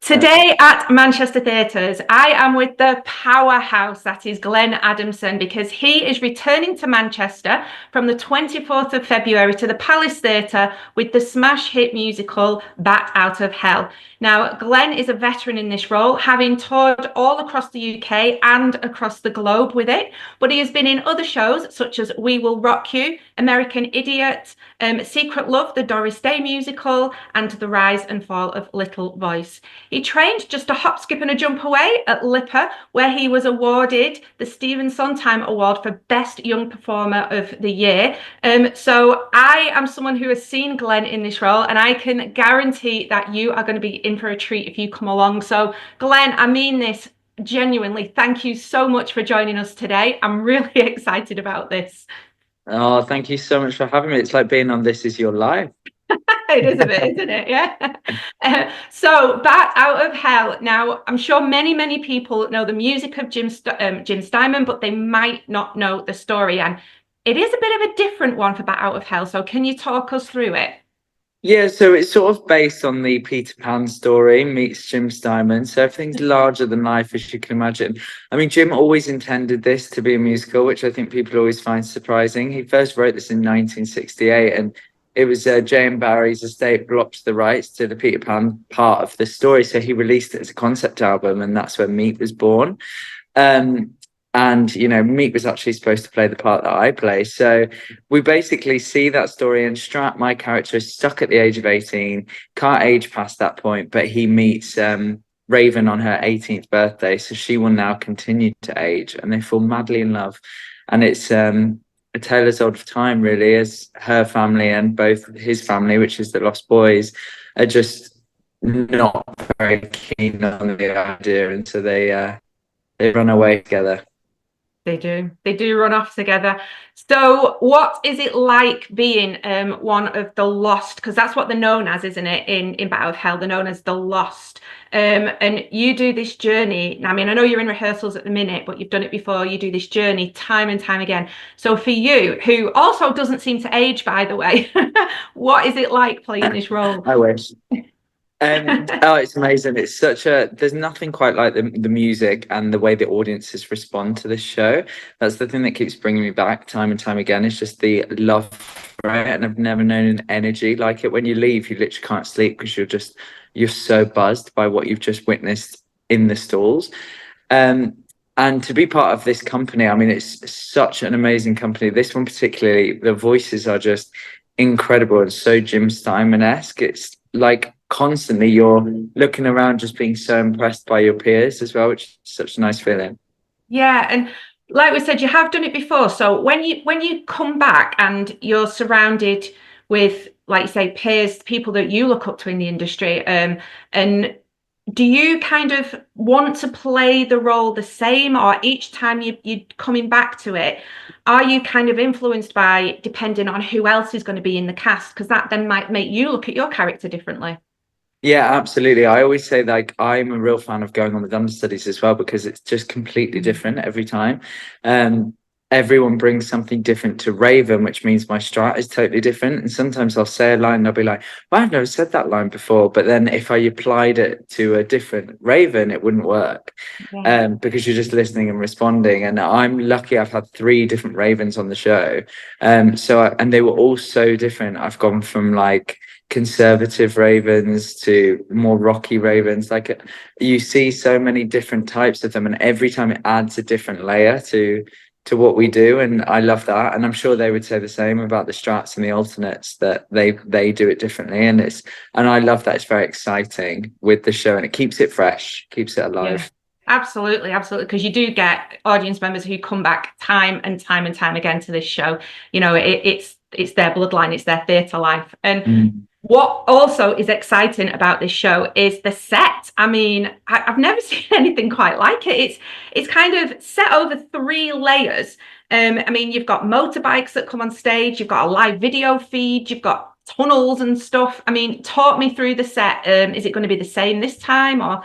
Today at Manchester Theatres, I am with the powerhouse that is Glenn Adamson, because he is returning to Manchester from the 24th of February to the Palace Theatre with the smash hit musical Bat Out of Hell. Now, Glenn is a veteran in this role, having toured all across the UK and across the globe with it, but he has been in other shows such as We Will Rock You, American Idiot, Secret Love, the Doris Day musical, and The Rise and Fall of Little Voice. He trained just a hop, skip and a jump away at LIPA, where he was awarded the Stephen Sondheim Award for Best Young Performer of the Year. So I am someone who has seen Glenn in this role, and I can guarantee that you are going to be in for a treat if you come along. So Glenn, I mean this genuinely. Thank you so much for joining us today. I'm really excited about this. Oh, thank you so much for having me. It's like being on This Is Your Life. It is a bit, isn't it? Yeah. So Bat Out of Hell. Now, I'm sure many people know the music of Jim Steinman, but they might not know the story. And it is a bit of a different one for Bat Out of Hell. So can you talk us through it? Yeah, so it's sort of based on the Peter Pan story meets Jim Steinman. So everything's larger than life, as you can imagine. I mean, Jim always intended this to be a musical, which I think people always find surprising. He first wrote this in 1968, and it was J.M. Barrie's estate blocked the rights to the Peter Pan part of the story. So he released it as a concept album, and that's where Meat was born. And, you know, Meat was actually supposed to play the part that I play. So we basically see that story, and Strat, my character, is stuck at the age of 18, can't age past that point, but he meets Raven on her 18th birthday. So she will now continue to age, and they fall madly in love. And it's a tale as old of time, really, as her family and both his family, which is the Lost Boys, are just not very keen on the idea. And so they run away together. They do run off together. So what is it like being one of the lost? Because that's what they're known as, isn't it? In Battle of Hell, they're known as the lost. And you do this journey. I mean, I know you're in rehearsals at the minute, but you've done it before. You do this journey time and time again. So for you, who also doesn't seem to age, by the way, what is it like playing this role? I wish. Oh, it's amazing. It's there's nothing quite like the music and the way the audiences respond to this show. That's the thing that keeps bringing me back time and time again. It's just the love for it. And I've never known an energy like it. When you leave, you literally can't sleep because you're so buzzed by what you've just witnessed in the stalls. And to be part of this company, I mean, it's such an amazing company. This one particularly, the voices are just incredible and so Jim Steinman-esque. It's like constantly you're looking around just being so impressed by your peers as well, which is such a nice feeling. Yeah, and like we said, you have done it before. So when you come back and you're surrounded with, like you say, peers, people that you look up to in the industry, and do you kind of want to play the role the same, or each time you're coming back to it, are you kind of influenced by, depending on who else is going to be in the cast? Because that then might make you look at your character differently. Yeah, absolutely. I always say, like, I'm a real fan of going on with understudies as well, because it's just completely different every time. Everyone brings something different to Raven, which means my strat is totally different. And sometimes I'll say a line and I'll be like, well, I've never said that line before. But then if I applied it to a different Raven, it wouldn't work. Yeah. Because you're just listening and responding. And I'm lucky I've had 3 different Ravens on the show. And they were all so different. I've gone from like conservative Ravens to more rocky Ravens. Like, you see so many different types of them, and every time it adds a different layer to what we do, and I love that. And I'm sure they would say the same about the strats and the alternates, that they do it differently, and I love that. It's very exciting with the show, and it keeps it fresh, keeps it alive. Yeah. Absolutely, because you do get audience members who come back time and time again to this show. You know, it's their bloodline, it's their theatre life. And what also is exciting about this show is the set. I mean, I've never seen anything quite like it. It's kind of set over 3 layers. I mean, you've got motorbikes that come on stage, you've got a live video feed, you've got tunnels and stuff. I mean, talk me through the set. Is it going to be the same this time, or?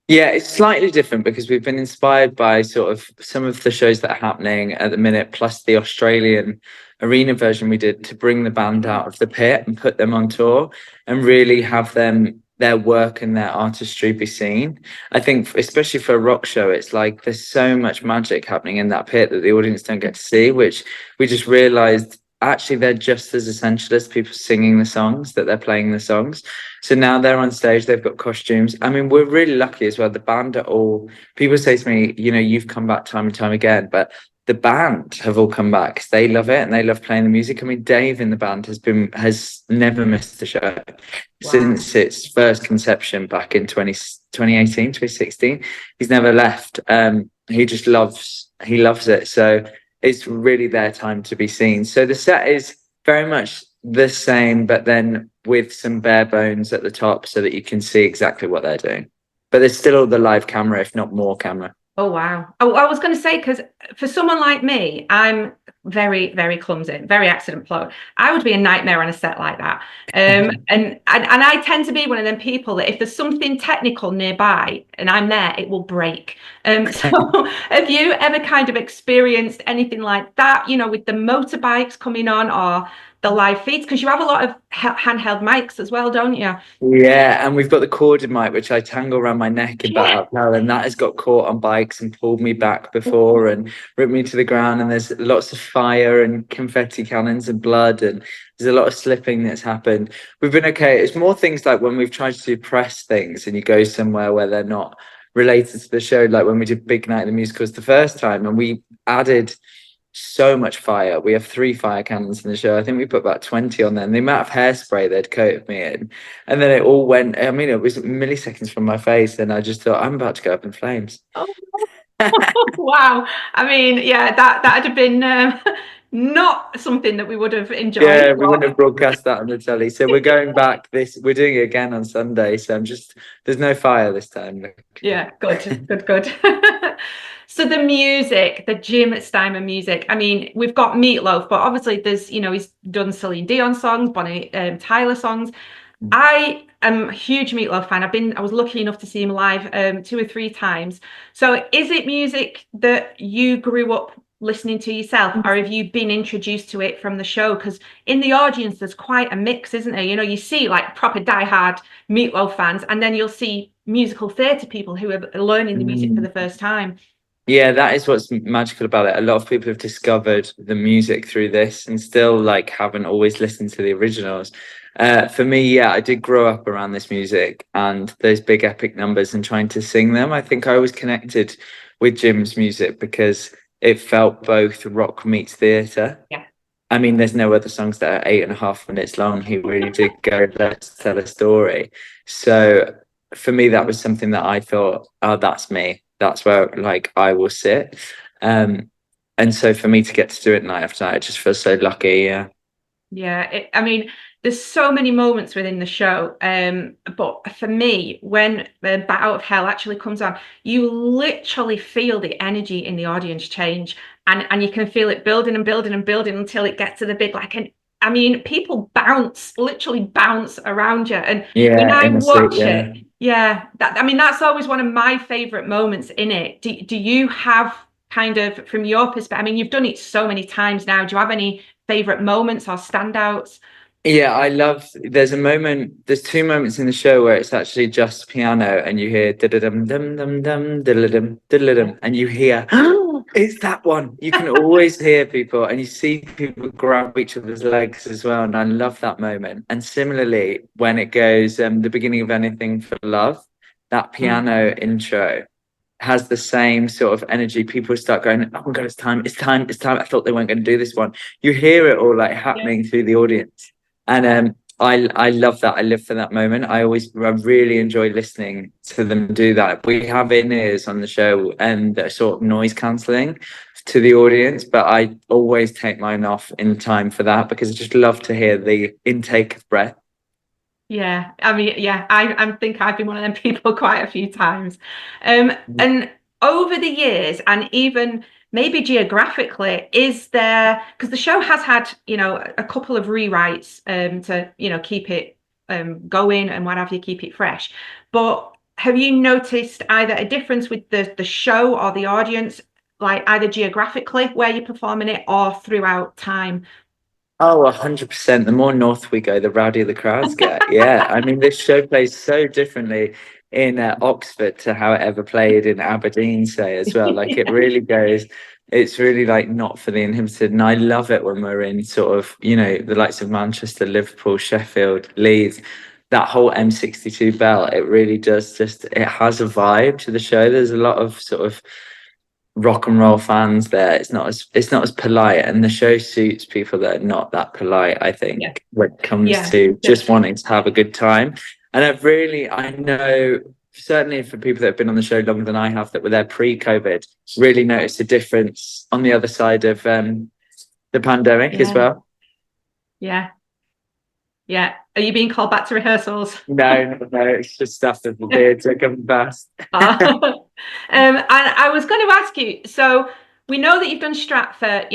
Yeah, it's slightly different because we've been inspired by sort of some of the shows that are happening at the minute, plus the Australian arena version we did, to bring the band out of the pit and put them on tour and really have them their work and their artistry be seen. I think, especially for a rock show, it's like there's so much magic happening in that pit that the audience don't get to see, which we just realized actually they're just as essential as people singing the songs, that they're playing the songs. So now they're on stage, they've got costumes. I mean, we're really lucky as well. The band are all, people say to me, you know, you've come back time and time again, but the band have all come back 'cause they love it and they love playing the music. I mean, Dave in the band has never missed a show since its first conception back in 2018, 2016. He's never left. He loves it. So it's really their time to be seen. So the set is very much the same, but then with some bare bones at the top so that you can see exactly what they're doing. But there's still all the live camera, if not more camera. Oh, wow. Oh, I was going to say, because for someone like me, I'm very, very clumsy, very accident prone. I would be a nightmare on a set like that. And I tend to be one of them people that if there's something technical nearby and I'm there, it will break. So have you ever kind of experienced anything like that, you know, with the motorbikes coming on or the live feeds? Because you have a lot of handheld mics as well, don't you? Yeah, and we've got the corded mic, which I tangle around my neck in Bat Out, and that has got caught on bikes and pulled me back before and ripped me to the ground. And there's lots of fire and confetti cannons and blood, and there's a lot of slipping that's happened. We've been okay. It's more things like when we've tried to press things and you go somewhere where they're not related to the show, like when we did Big Night of the Musicals the first time, and we added so much fire. We have 3 fire cannons in the show. I think we put about 20 on there. And the amount of hairspray they'd coated me in. And then it all went, I mean, it was milliseconds from my face. And I just thought, I'm about to go up in flames. Oh, wow. I mean, yeah, that'd have been not something that we would have enjoyed. Yeah, we wouldn't have broadcast that on the telly. So we're going back we're doing it again on Sunday. So there's no fire this time. Yeah, good. So the music, the Jim Steinman music, I mean, we've got Meat Loaf, but obviously there's, you know, he's done Celine Dion songs, Bonnie Tyler songs. I am a huge Meat Loaf fan. I was lucky enough to see him live 2 or 3 times. So is it music that you grew up listening to yourself, or have you been introduced to it from the show? Because in the audience there's quite a mix, isn't there? You know, you see like proper diehard Meat Loaf fans, and then you'll see musical theatre people who are learning the music for the first time. Yeah, that is what's magical about it. A lot of people have discovered the music through this and still like haven't always listened to the originals. For me, yeah, I did grow up around this music and those big epic numbers and trying to sing them. I think I was connected with Jim's music because it felt both rock meets theatre. Yeah. I mean, there's no other songs that are 8.5 minutes long. He really did go there to tell a story. So for me, that was something that I thought, oh, that's me. That's where like I will sit. And so for me to get to do it night after night, I just feel so lucky. Yeah, I mean, there's so many moments within the show. But for me, when the Bat Out of Hell actually comes on, you literally feel the energy in the audience change, and you can feel it building and building and building until it gets to the big I mean, people literally bounce around you. And when I watch it, I mean, that's always one of my favorite moments in it. Do you have kind of, from your perspective, I mean, you've done it so many times now. Do you have any favorite moments or standouts? Yeah, there's 2 moments in the show where it's actually just piano and you hear da-da-dum, dum, dum, dum, diddle-dum, diddle-dum, and you hear, oh, it's that one. You can always hear people and you see people grab each other's legs as well. And I love that moment. And similarly, when it goes, the beginning of Anything for Love, that piano intro has the same sort of energy. People start going, oh my God, it's time. I thought they weren't going to do this one. You hear it all like happening through the audience. And I love that. I live for that moment. I really enjoy listening to them do that. We have in-ears on the show and they're sort of noise cancelling to the audience, but I always take mine off in time for that because I just love to hear the intake of breath. Yeah, I mean, yeah, I think I've been one of them people quite a few times. And over the years, and even maybe geographically, is there, because the show has had, you know, a couple of rewrites to, you know, keep it going and what have you, keep it fresh. But have you noticed either a difference with the show or the audience, like either geographically where you're performing it or throughout time? Oh, 100%. The more north we go, the rowdier the crowds get. Yeah. I mean, this show plays so differently in Oxford to how it ever played in Aberdeen, say, as well. Like, it really goes, it's really like not for the inhibited. And I love it when we're in sort of, the likes of Manchester, Liverpool, Sheffield, Leeds, that whole M62 belt. It really does it has a vibe to the show. There's a lot of sort of rock and roll fans there. It's not as polite, and the show suits people that are not that polite, I think, Yeah. when it comes Yeah. to just wanting to have a good time. And I know certainly for people that have been on the show longer than I have, that were there pre-COVID, really noticed a difference on the other side of the pandemic as well. Yeah. Are you being called back to rehearsals? No, it's just stuff that the theatre come fast. And I was going to ask you, so we know that you've done Strat for,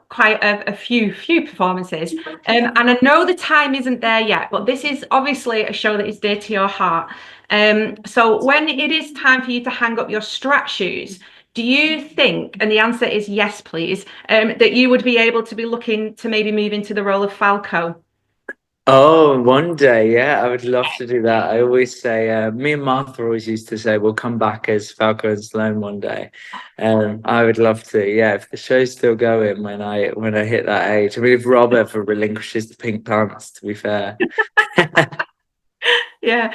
quite a few performances. And I know the time isn't there yet, but this is obviously a show that is dear to your heart. So when it is time for you to hang up your Strat shoes, do you think, and the answer is yes, please, that you would be able to be looking to maybe move into the role of Falco? Oh, one day, yeah, I would love to do that. I always say, me and Martha always used to say, we'll come back as Falco and Sloane one day. I would love to, yeah. If the show's still going when I hit that age, I mean, if Rob ever relinquishes the pink pants, to be fair. Yeah.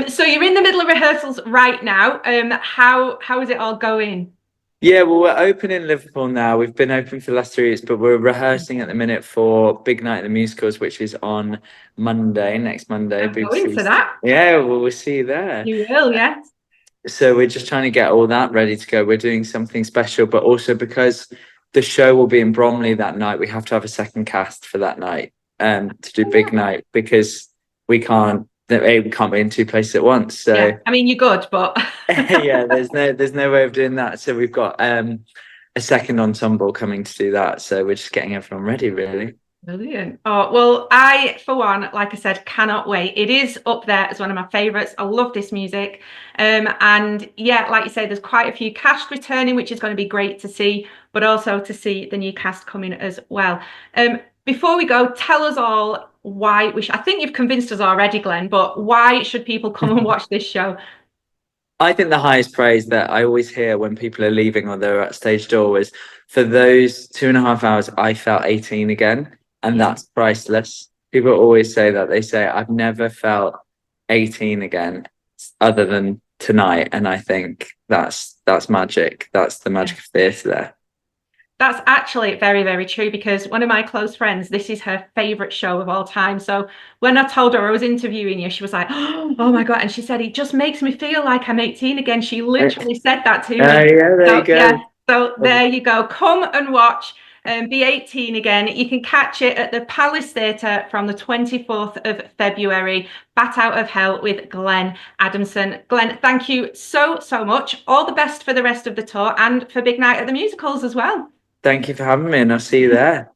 So you're in the middle of rehearsals right now. How is it all going? Yeah, well, we're open in Liverpool now. We've been open for the last 3 weeks, but we're rehearsing at the minute for Big Night of the Musicals, which is on Monday, next Monday. I'm going to that. Yeah, well, we'll see you there. You will, yeah. So we're just trying to get all that ready to go. We're doing something special, but also because the show will be in Bromley that night, we have to have a second cast for that night, to do Big Night, because we can't be in two places at once. So Yeah. I mean, you're good, but yeah, there's no way of doing that. So we've got a second ensemble coming to do that. So we're just getting everyone ready, really. Brilliant. Oh, well, I, for one, like I said, cannot wait. It is up there as one of my favourites. I love this music. And yeah, like you say, there's quite a few cast returning, which is going to be great to see, but also to see the new cast coming as well. Before we go, tell us all why I think you've convinced us already, Glenn, but why should people come and watch this show? I think the highest praise that I always hear when people are leaving or they're at stage door is, for those 2.5 hours, I felt 18 again. And that's priceless. People always say that. They say, I've never felt 18 again other than tonight. And I think that's magic. That's the magic of theatre there. That's actually very, very true, because one of my close friends, this is her favorite show of all time. So when I told her I was interviewing you, she was like, oh my God. And she said, it just makes me feel like I'm 18 again. She literally said that to me. Yeah, there you go. Yeah, so there you go. Come and watch Be 18 Again. You can catch it at the Palace Theatre from the 24th of February. Bat Out of Hell with Glenn Adamson. Glenn, thank you so much. All the best for the rest of the tour and for Big Night at the Musicals as well. Thank you for having me, and I'll see you there.